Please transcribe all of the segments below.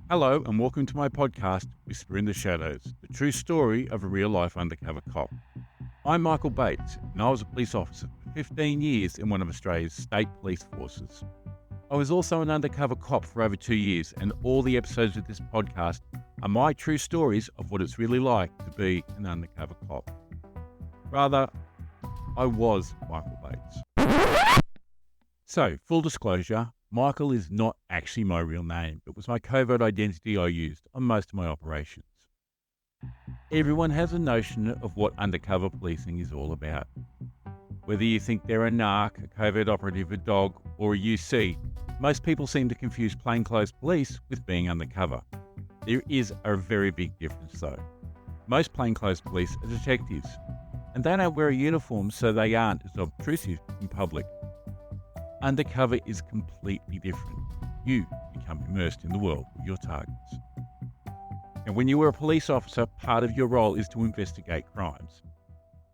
Hello and welcome to my podcast, Whisper in the Shadows, the true story of a real-life undercover cop. I'm Michael Bates, and I was a police officer for 15 years in one of Australia's state police forces. I was also an undercover cop for over 2 years, and all the episodes of this podcast are my true stories of what it's really like to be an undercover cop. Rather, I was Michael Bates. So, full disclosure, Michael is not actually my real name. It was my covert identity I used on most of my operations. Everyone has a notion of what undercover policing is all about. Whether you think they're a narc, a covert operative, a dog, or a UC, most people seem to confuse plainclothes police with being undercover. There is a very big difference though. Most plainclothes police are detectives, and they don't wear a uniform so they aren't as obtrusive in public. Undercover is completely different. You become immersed in the world of your targets. And when you are a police officer, part of your role is to investigate crimes.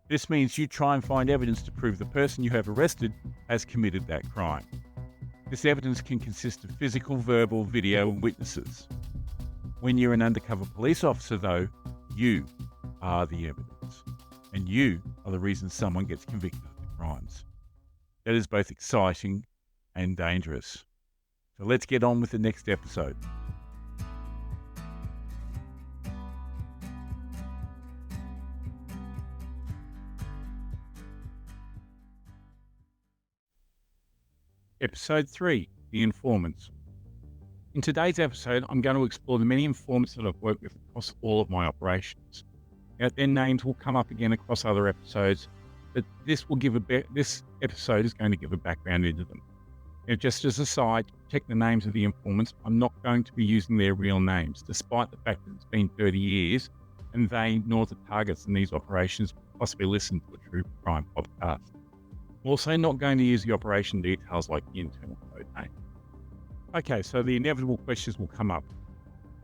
This means you try and find evidence to prove the person you have arrested has committed that crime. This evidence can consist of physical, verbal, video, and witnesses. When you're an undercover police officer, though, you are the evidence. And you are the reason someone gets convicted of the crimes. That is both exciting and dangerous. So let's get on with the next episode. Episode 3, The Informants. In today's episode, I'm going to explore the many informants that I've worked with across all of my operations. Now, their names will come up again across other episodes, but this episode is going to give a background into them. Now, just as a side, to protect the names of the informants, I'm not going to be using their real names, despite the fact that it's been 30 years, and they nor the targets in these operations will possibly listen to a true crime podcast. I'm also not going to use the operation details like the internal code name. Okay, so the inevitable questions will come up.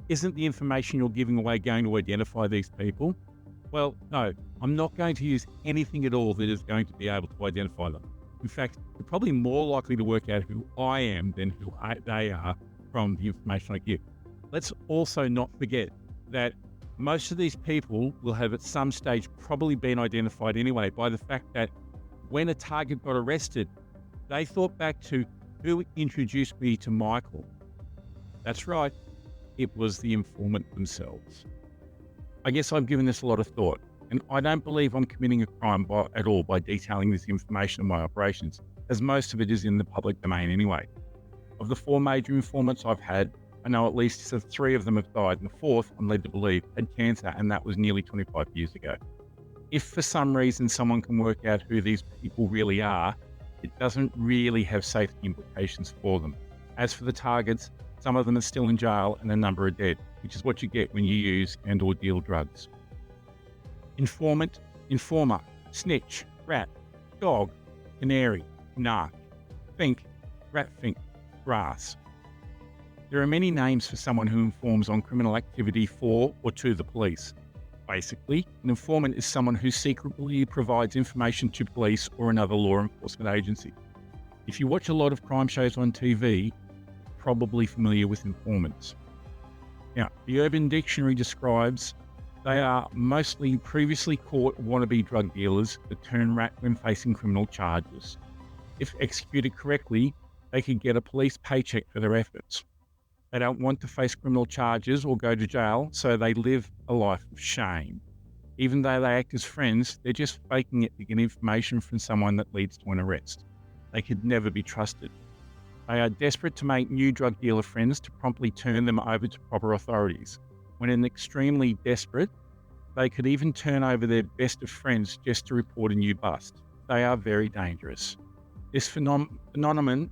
Isn't the information you're giving away going to identify these people? Well, no, I'm not going to use anything at all that is going to be able to identify them. In fact, you're probably more likely to work out who I am than who they are from the information I give. Let's also not forget that most of these people will have at some stage probably been identified anyway by the fact that when a target got arrested, they thought back to who introduced me to Michael. That's right, it was the informant themselves. I guess I've given this a lot of thought, and I don't believe I'm committing a crime at all by detailing this information of my operations, as most of it is in the public domain anyway. Of the 4 major informants I've had, I know at least 3 of them have died, and the 4th, I'm led to believe, had cancer, and that was nearly 25 years ago. If for some reason someone can work out who these people really are, it doesn't really have safety implications for them. As for the targets, some of them are still in jail and a number are dead, which is what you get when you use and or deal drugs. Informant, informer, snitch, rat, dog, canary, narc, fink, rat fink, grass. There are many names for someone who informs on criminal activity for or to the police. Basically, an informant is someone who secretly provides information to police or another law enforcement agency. If you watch a lot of crime shows on TV, you're probably familiar with informants. Now, the Urban Dictionary describes they are mostly previously caught wannabe drug dealers that turn rat when facing criminal charges. If executed correctly, they could get a police paycheck for their efforts. They don't want to face criminal charges or go to jail, so they live a life of shame. Even though they act as friends, they're just faking it to get information from someone that leads to an arrest. They could never be trusted. They are desperate to make new drug dealer friends to promptly turn them over to proper authorities. When extremely desperate, they could even turn over their best of friends just to report a new bust. They are very dangerous. This phenomenon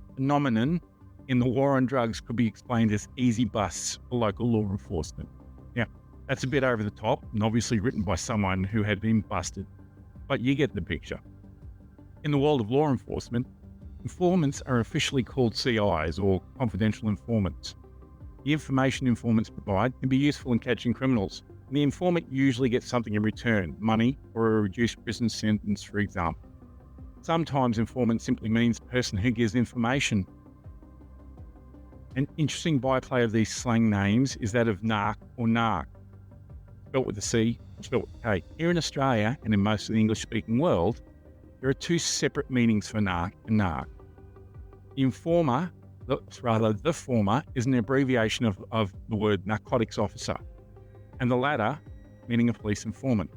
in the war on drugs could be explained as easy busts for local law enforcement. Now, that's a bit over the top and obviously written by someone who had been busted, but you get the picture. In the world of law enforcement, informants are officially called CIs or confidential informants. The information informants provide can be useful in catching criminals, and the informant usually gets something in return, money or a reduced prison sentence, for example. Sometimes informant simply means person who gives information. An interesting byplay of these slang names is that of narc or narc, spelt with a C, spelt with a K. Here in Australia and in most of the English-speaking world, there are two separate meanings for narc and narc. The former is an abbreviation of the word narcotics officer, and the latter meaning a police informant.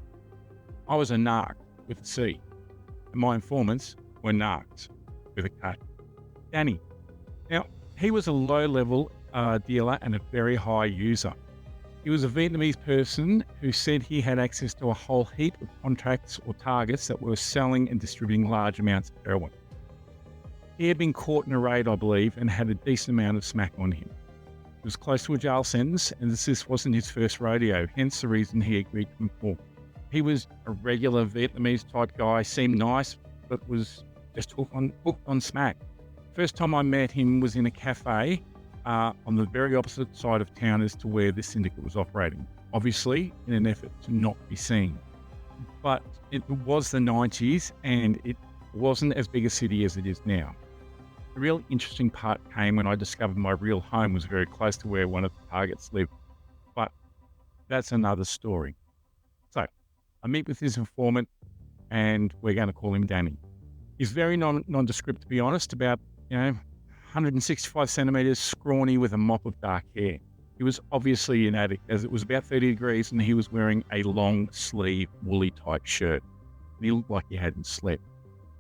I was a narc with a C, and my informants were narcs with a K. Danny. Now, he was a low-level dealer and a very high user. He was a Vietnamese person who said he had access to a whole heap of contracts or targets that were selling and distributing large amounts of heroin. He had been caught in a raid, I believe, and had a decent amount of smack on him. It was close to a jail sentence, and this wasn't his first rodeo, hence the reason he agreed to inform. He was a regular Vietnamese type guy, seemed nice, but was just hooked on smack. First time I met him was in a cafe on the very opposite side of town as to where this syndicate was operating, obviously in an effort to not be seen. But it was the 90s, and it wasn't as big a city as it is now. The real interesting part came when I discovered my real home was very close to where one of the targets lived. But that's another story. So I meet with his informant, and we're going to call him Danny. He's very nondescript, to be honest, about 165 centimeters, scrawny with a mop of dark hair. He was obviously an addict, as it was about 30 degrees and he was wearing a long sleeve woolly type shirt. And he looked like he hadn't slept.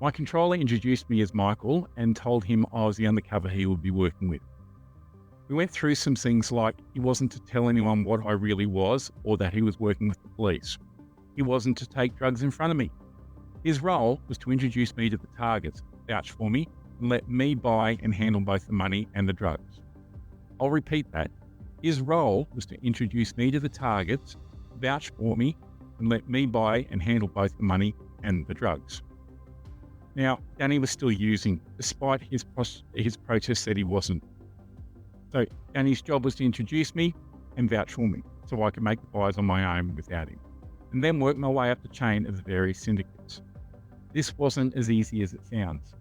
My controller introduced me as Michael and told him I was the undercover he would be working with. We went through some things like he wasn't to tell anyone what I really was or that he was working with the police. He wasn't to take drugs in front of me. His role was to introduce me to the targets, vouch for me, and let me buy and handle both the money and the drugs. I'll repeat that. His role was to introduce me to the targets, vouch for me, and let me buy and handle both the money and the drugs. Now, Danny was still using, despite his protest that he wasn't. So Danny's job was to introduce me and vouch for me, so I could make the buys on my own without him, and then work my way up the chain of the various syndicates. This wasn't as easy as it sounds.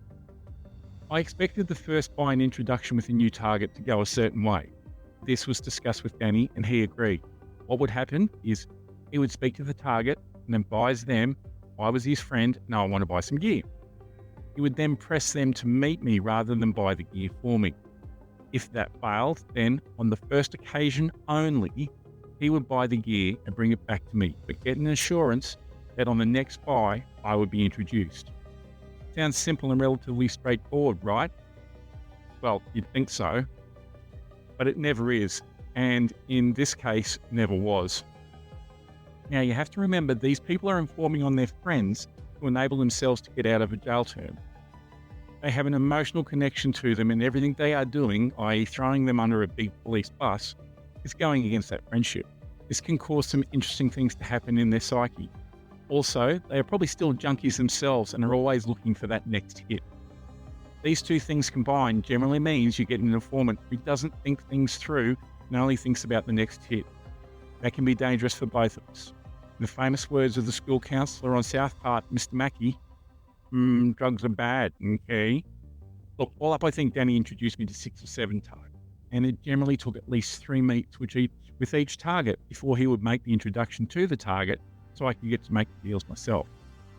I expected the first buy and introduction with a new target to go a certain way. This was discussed with Danny and he agreed. What would happen is he would speak to the target and advise them I was his friend and I want to buy some gear. He would then press them to meet me rather than buy the gear for me. If that failed, then on the first occasion only, he would buy the gear and bring it back to me, but get an assurance that on the next buy, I would be introduced. Sounds simple and relatively straightforward, right? Well, you'd think so, but it never is, and in this case, never was. Now, you have to remember these people are informing on their friends to enable themselves to get out of a jail term. They have an emotional connection to them, and everything they are doing, i.e. throwing them under a big police bus, is going against that friendship. This can cause some interesting things to happen in their psyche. Also, they are probably still junkies themselves and are always looking for that next hit. These two things combined generally means you get an informant who doesn't think things through and only thinks about the next hit. That can be dangerous for both of us. In the famous words of the school counsellor on South Park, Mr. Mackey, drugs are bad, okay? Look, all up, I think Danny introduced me to 6 or 7 targets, and it generally took at least 3 meets with each target before he would make the introduction to the target so I could get to make the deals myself.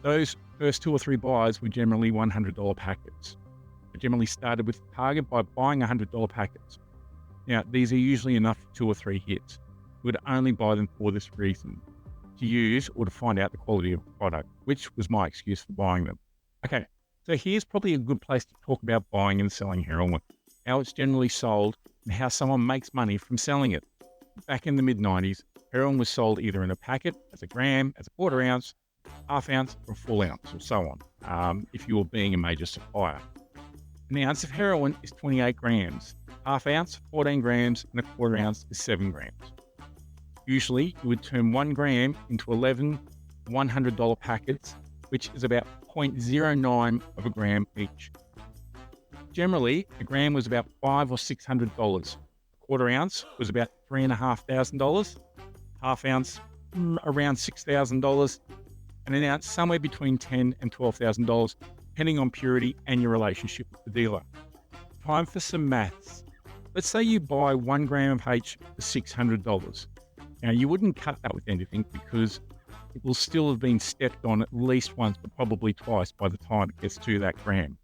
Those first 2 or 3 buys were generally $100 packets. I generally started with the target by buying $100 packets. Now, these are usually enough for 2 or 3 hits. We would only buy them for this reason, to use or to find out the quality of the product, which was my excuse for buying them. Okay, so here's probably a good place to talk about buying and selling heroin, how it's generally sold, and how someone makes money from selling it. Back in the mid-90s, heroin was sold either in a packet, as a gram, as a quarter ounce, half ounce, or full ounce, or so on, if you were being a major supplier. An ounce of heroin is 28 grams, half ounce, 14 grams, and a quarter ounce is 7 grams. Usually, you would turn 1 gram into 11 $100 packets, which is about 0.09 of a gram each. Generally, a gram was about $500 or $600. A quarter ounce was about $3,500, half ounce around $6,000, and an ounce somewhere between $10,000 and $12,000, depending on purity and your relationship with the dealer. Time for some maths. Let's say you buy 1 gram of H for $600. Now, you wouldn't cut that with anything because it will still have been stepped on at least once, but probably twice by the time it gets to that gram.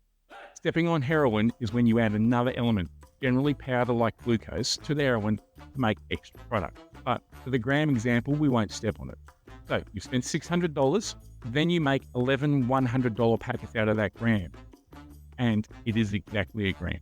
Stepping on heroin is when you add another element, generally powder like glucose, to the heroin to make extra product. But for the gram example, we won't step on it. So you've spent $600, then you make 11 $100 packets out of that gram. And it is exactly a gram.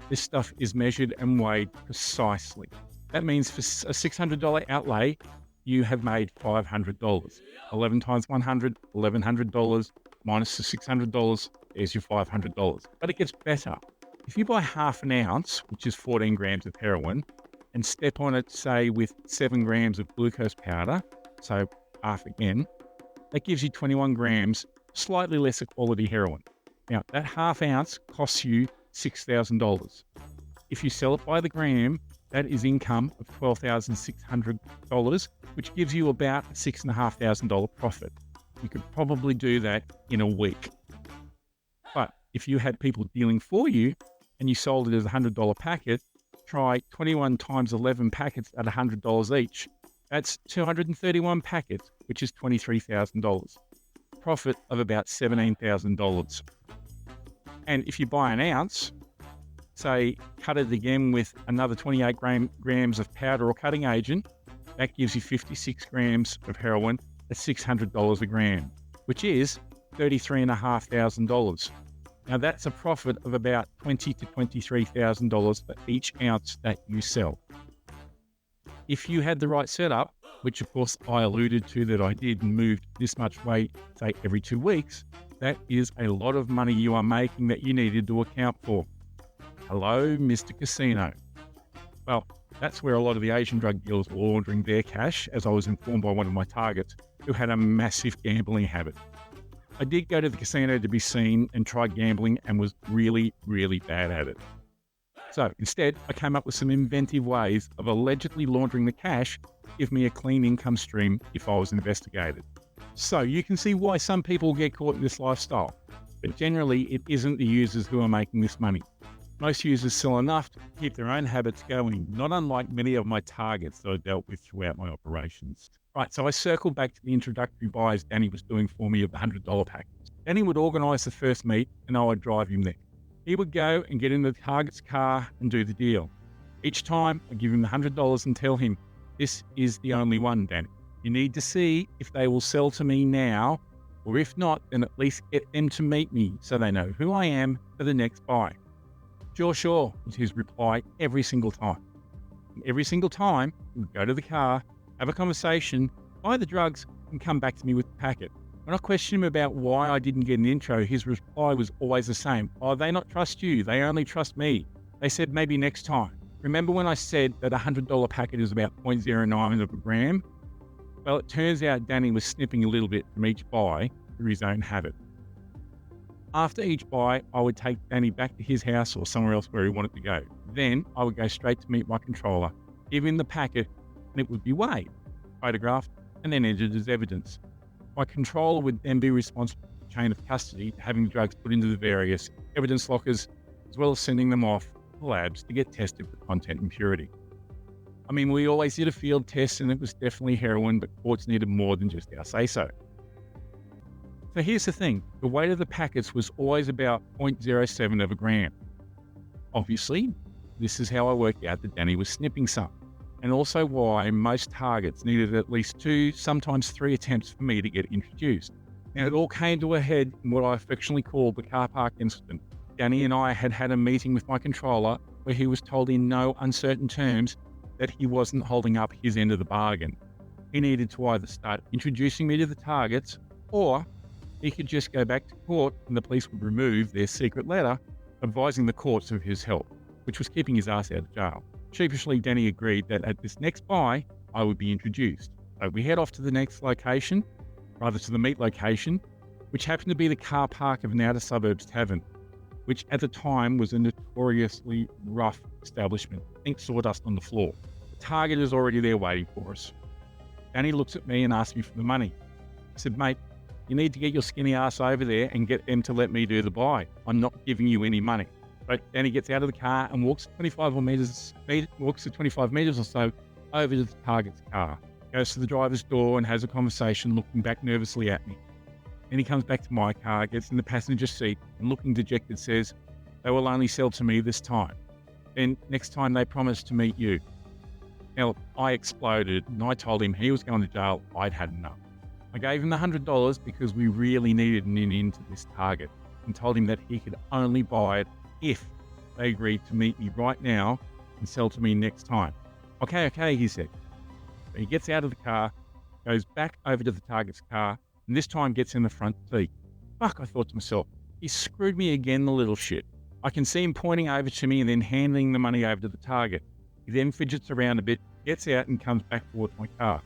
This stuff is measured and weighed precisely. That means for a $600 outlay, you have made $500. 11 times 100, $1,100 minus the $600, there's your $500. But it gets better. If you buy half an ounce, which is 14 grams of heroin, and step on it, say, with 7 grams of glucose powder, so half again, that gives you 21 grams, slightly lesser quality heroin. Now, that half ounce costs you $6,000. If you sell it by the gram, that is income of $12,600, which gives you about a $6,500 profit. You could probably do that in a week. But if you had people dealing for you and you sold it as a $100 packet, try 21 times 11 packets at $100 each. That's 231 packets, which is $23,000. Profit of about $17,000. And if you buy an ounce, say, cut it again with another 28 grams of powder or cutting agent, that gives you 56 grams of heroin at $600 a gram, which is $33,500. Now that's a profit of about $20,000 to $23,000 for each ounce that you sell. If you had the right setup, which of course I alluded to that I did and moved this much weight, say, every 2 weeks, that is a lot of money you are making that you needed to account for. Hello, Mr. Casino. Well, that's where a lot of the Asian drug dealers were laundering their cash, as I was informed by one of my targets, who had a massive gambling habit. I did go to the casino to be seen and try gambling and was really, really bad at it. So instead, I came up with some inventive ways of allegedly laundering the cash to give me a clean income stream if I was investigated. So you can see why some people get caught in this lifestyle, but generally it isn't the users who are making this money. Most users sell enough to keep their own habits going, not unlike many of my targets that I dealt with throughout my operations. Right, so I circled back to the introductory buys Danny was doing for me of the $100 packets. Danny would organise the first meet and I would drive him there. He would go and get in the target's car and do the deal. Each time I give him the $100 and tell him, this is the only one, Danny. You need to see if they will sell to me now, or if not, then at least get them to meet me so they know who I am for the next buy. Sure, was his reply every single time. And every single time, he would go to the car, have a conversation, buy the drugs, and come back to me with the packet. When I questioned him about why I didn't get an intro, his reply was always the same. Oh, they not trust you. They only trust me. They said maybe next time. Remember when I said that a $100 packet is about 0.09 of a gram? Well, it turns out Danny was snipping a little bit from each buy through his own habit. After each buy, I would take Danny back to his house or somewhere else where he wanted to go. Then I would go straight to meet my controller, give him the packet, and it would be weighed, photographed, and then entered as evidence. My controller would then be responsible for the chain of custody, having the drugs put into the various evidence lockers, as well as sending them off to the labs to get tested for content and purity. I mean, we always did a field test and it was definitely heroin, but courts needed more than just our say-so. So here's the thing, the weight of the packets was always about 0.07 of a gram. Obviously, this is how I worked out that Danny was snipping some, and also why most targets needed at least 2, sometimes 3 attempts for me to get introduced. Now it all came to a head in what I affectionately call the car park incident. Danny and I had a meeting with my controller where he was told in no uncertain terms that he wasn't holding up his end of the bargain. He needed to either start introducing me to the targets, or he could just go back to court and the police would remove their secret letter advising the courts of his health, which was keeping his ass out of jail. Sheepishly, Danny agreed that at this next buy, I would be introduced. So we head off to the next location, rather to the meet location, which happened to be the car park of an outer suburbs tavern, which at the time was a notoriously rough establishment. Think sawdust on the floor. The target is already there waiting for us. Danny looks at me and asks me for the money. I said, mate, you need to get your skinny ass over there and get them to let me do the buy. I'm not giving you any money. But then he gets out of the car and walks 25 meters or so over to the target's car. Goes to the driver's door and has a conversation, looking back nervously at me. Then he comes back to my car, gets in the passenger seat, and looking dejected says, "They will only sell to me this time. Then next time they promise to meet you." Now, I exploded and I told him he was going to jail. I'd had enough. I gave him the $100 because we really needed an in into this target, and told him that he could only buy it if they agreed to meet me right now and sell to me next time. Okay, he said. So he gets out of the car, goes back over to the target's car, and this time gets in the front seat. Fuck, I thought to myself, he screwed me again, the little shit. I can see him pointing over to me and then handing the money over to the target. He then fidgets around a bit, gets out and comes back towards my car.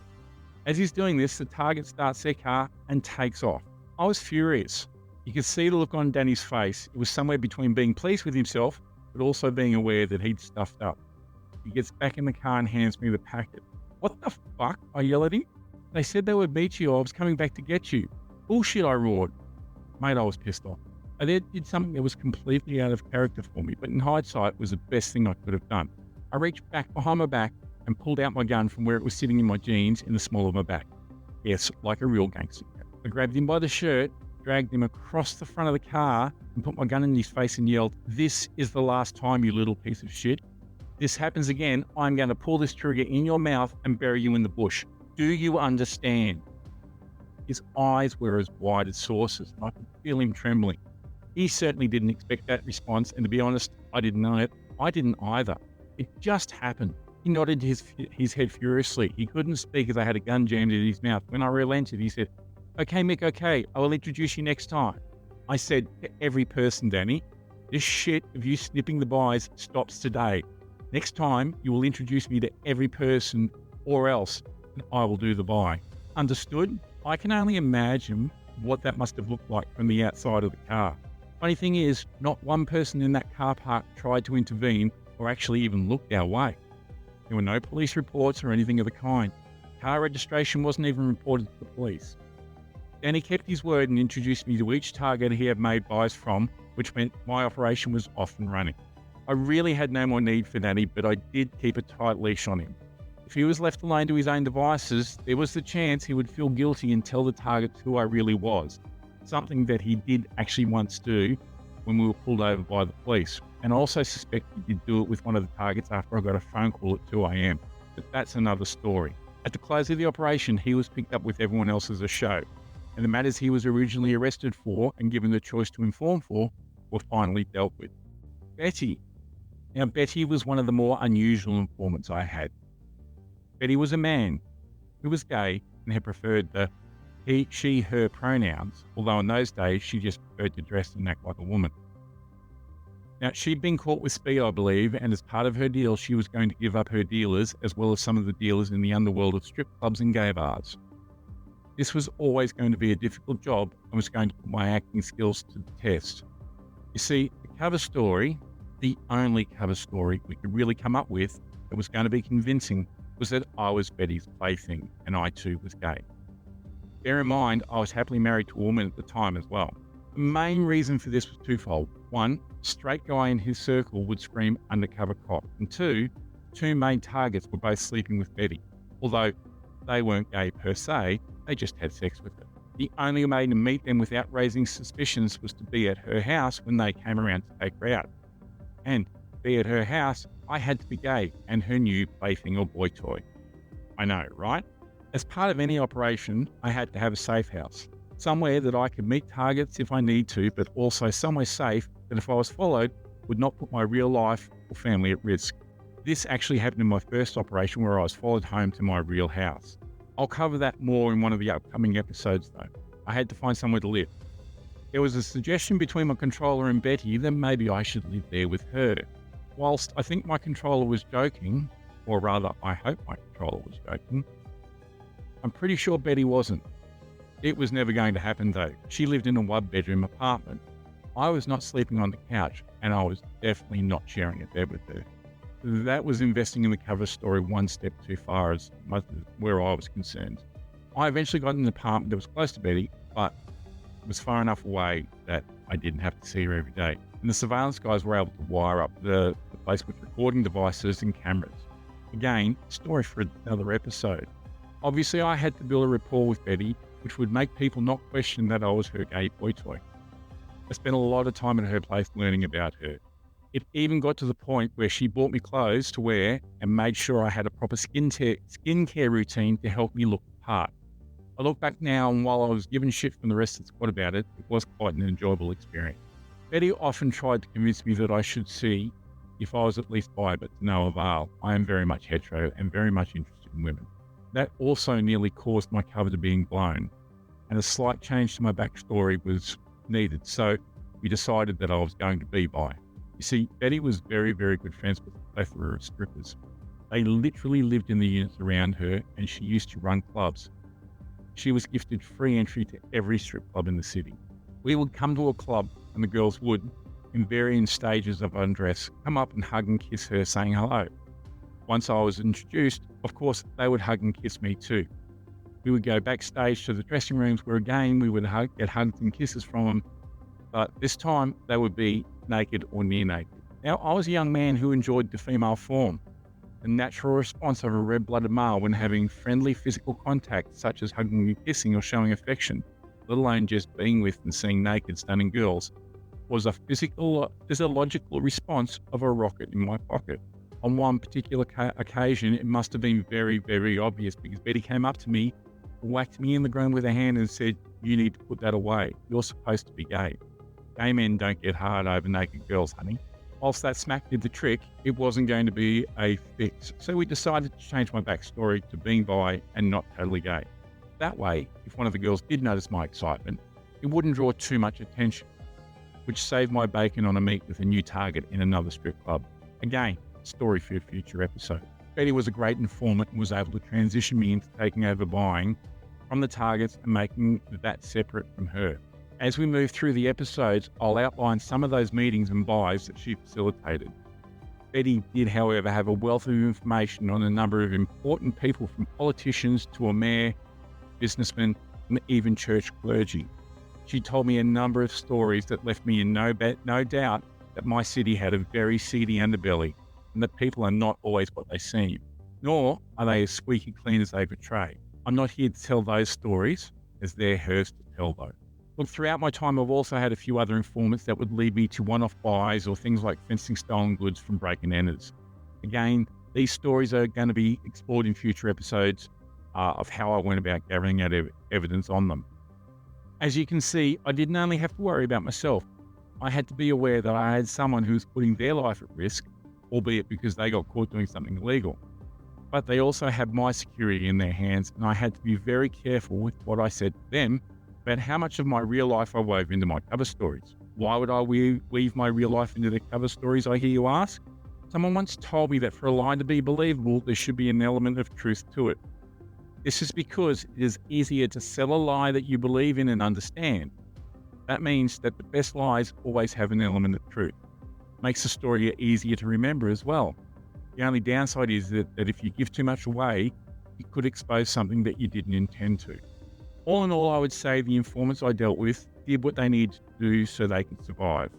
As he's doing this, the target starts their car and takes off. I was furious. You could see the look on Danny's face. It was somewhere between being pleased with himself, but also being aware that he'd stuffed up. He gets back in the car and hands me the packet. "What the fuck?" I yell at him. "They said they would meet you. I was coming back to get you." "Bullshit," I roared. Mate, I was pissed off. I then did something that was completely out of character for me, but in hindsight was the best thing I could have done. I reached back behind my back and pulled out my gun from where it was sitting in my jeans in the small of my back. Yes, like a real gangster. I grabbed him by the shirt, dragged him across the front of the car and put my gun in his face and yelled, "This is the last time, you little piece of shit. This happens again, I'm going to pull this trigger in your mouth and bury you in the bush. Do you understand?" His eyes were as wide as saucers, and I could feel him trembling. He certainly didn't expect that response, and to be honest, I didn't know it. I didn't either. It just happened. He nodded his head furiously. He couldn't speak as I had a gun jammed in his mouth. When I relented, he said, "Okay, Mick, okay, I will introduce you next time." I said, "To every person, Danny, this shit of you snipping the buys stops today. Next time, you will introduce me to every person or else, and I will do the buy. Understood?" I can only imagine what that must have looked like from the outside of the car. Funny thing is, not one person in that car park tried to intervene or actually even looked our way. There were no police reports or anything of the kind. Car registration wasn't even reported to the police. Danny kept his word and introduced me to each target he had made buys from, which meant my operation was off and running. I really had no more need for Danny, but I did keep a tight leash on him. If he was left alone to his own devices, there was the chance he would feel guilty and tell the targets who I really was, something that he did actually once do when we were pulled over by the police. And I also suspect he did do it with one of the targets after I got a phone call at 2 a.m. But that's another story. At the close of the operation, he was picked up with everyone else as a show, and the matters he was originally arrested for and given the choice to inform for were finally dealt with. Betty. Now, Betty was one of the more unusual informants I had. Betty was a man who was gay and had preferred the he, she, her pronouns, although in those days she just preferred to dress and act like a woman. Now, she'd been caught with speed, I believe, and as part of her deal, she was going to give up her dealers as well as some of the dealers in the underworld of strip clubs and gay bars. This was always going to be a difficult job and was going to put my acting skills to the test. You see, the cover story, the only cover story we could really come up with that was going to be convincing, was that I was Betty's plaything and I too was gay. Bear in mind, I was happily married to a woman at the time as well. The main reason for this was twofold. One, a straight guy in his circle would scream undercover cop. And two main targets were both sleeping with Betty. Although they weren't gay per se, they just had sex with her. The only way to meet them without raising suspicions was to be at her house when they came around to take her out. And to be at her house, I had to be gay and her new plaything or boy toy. I know, right? As part of any operation, I had to have a safe house. Somewhere that I could meet targets if I need to, but also somewhere safe that if I was followed, would not put my real life or family at risk. This actually happened in my first operation where I was followed home to my real house. I'll cover that more in one of the upcoming episodes though. I had to find somewhere to live. There was a suggestion between my controller and Betty that maybe I should live there with her. Whilst I think my controller was joking, or rather I hope my controller was joking, I'm pretty sure Betty wasn't. It was never going to happen though. She lived in a one-bedroom apartment. I was not sleeping on the couch, and I was definitely not sharing a bed with her. That was investing in the cover story one step too far as where I was concerned. I eventually got an apartment that was close to Betty, but it was far enough away that I didn't have to see her every day. and the surveillance guys were able to wire up the place with recording devices and cameras. Again, story for another episode. Obviously, I had to build a rapport with Betty, which would make people not question that I was her gay boy toy. I spent a lot of time at her place learning about her. It even got to the point where she bought me clothes to wear and made sure I had a proper skincare routine to help me look the part. I look back now, and while I was given shit from the rest of the squad about it, it was quite an enjoyable experience. Betty often tried to convince me that I should see if I was at least bi, but to no avail. I am very much hetero and very much interested in women. That also nearly caused my cover to being blown, and a slight change to my backstory was needed, so we decided that I was going to be bi. You see, Betty was very, very good friends with a plethora of strippers. They literally lived in the units around her, and she used to run clubs. She was gifted free entry to every strip club in the city. We would come to a club, and the girls would, in varying stages of undress, come up and hug and kiss her, saying hello. Once I was introduced, of course, they would hug and kiss me too. We would go backstage to the dressing rooms where again we would get hugs and kisses from them, but this time they would be naked or near naked. Now, I was a young man who enjoyed the female form, the natural response of a red-blooded male when having friendly physical contact, such as hugging and kissing or showing affection, let alone just being with and seeing naked, stunning girls, was a physiological response of a rocket in my pocket. On one particular occasion, it must have been very, very obvious because Betty came up to me, whacked me in the groin with her hand and said, "You need to put that away. You're supposed to be gay. Gay men don't get hard over naked girls, honey." Whilst that smack did the trick, it wasn't going to be a fix. So we decided to change my backstory to being bi and not totally gay. That way, if one of the girls did notice my excitement, it wouldn't draw too much attention, which saved my bacon on a meet with a new target in another strip club. Again, story for a future episode. Betty was a great informant and was able to transition me into taking over buying from the targets and making that separate from her. As we move through the episodes, I'll outline some of those meetings and buys that she facilitated. Betty did, however, have a wealth of information on a number of important people, from politicians to a mayor, businessmen, and even church clergy. She told me a number of stories that left me in no doubt that my city had a very seedy underbelly and that people are not always what they seem, nor are they as squeaky clean as they portray. I'm not here to tell those stories, as they're hers to tell though. Look, throughout my time, I've also had a few other informants that would lead me to one-off buys or things like fencing stolen goods from break-and-enters. Again, these stories are going to be explored in future episodes of how I went about gathering out evidence on them. As you can see, I didn't only have to worry about myself. I had to be aware that I had someone who was putting their life at risk, albeit because they got caught doing something illegal. But they also had my security in their hands, and I had to be very careful with what I said to them about how much of my real life I wove into my cover stories. Why would I weave my real life into the cover stories, I hear you ask? Someone once told me that for a lie to be believable, there should be an element of truth to it. This is because it is easier to sell a lie that you believe in and understand. That means that the best lies always have an element of truth. Makes a story easier to remember as well. The only downside is that if you give too much away, you could expose something that you didn't intend to. All in all, I would say the informants I dealt with did what they needed to do so they could survive.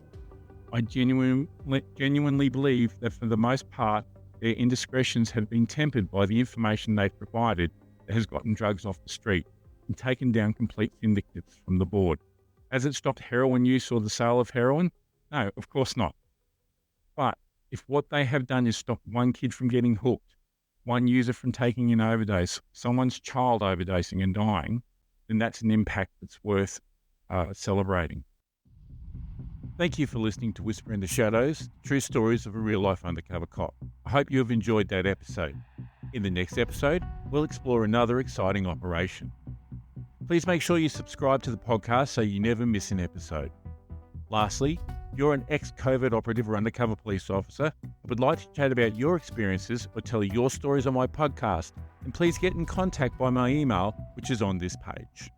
I genuinely believe that for the most part, their indiscretions have been tempered by the information they've provided that has gotten drugs off the street and taken down complete syndicates from the board. Has it stopped heroin use or the sale of heroin? No, of course not. But if what they have done is stop one kid from getting hooked, one user from taking an overdose, someone's child overdosing and dying, then that's an impact that's worth celebrating. Thank you for listening to Whisper in the Shadows, true stories of a real-life undercover cop. I hope you have enjoyed that episode. In the next episode, we'll explore another exciting operation. Please make sure you subscribe to the podcast so you never miss an episode. Lastly, if you're an ex-covert operative or undercover police officer and would like to chat about your experiences or tell your stories on my podcast, then please get in contact by my email, which is on this page.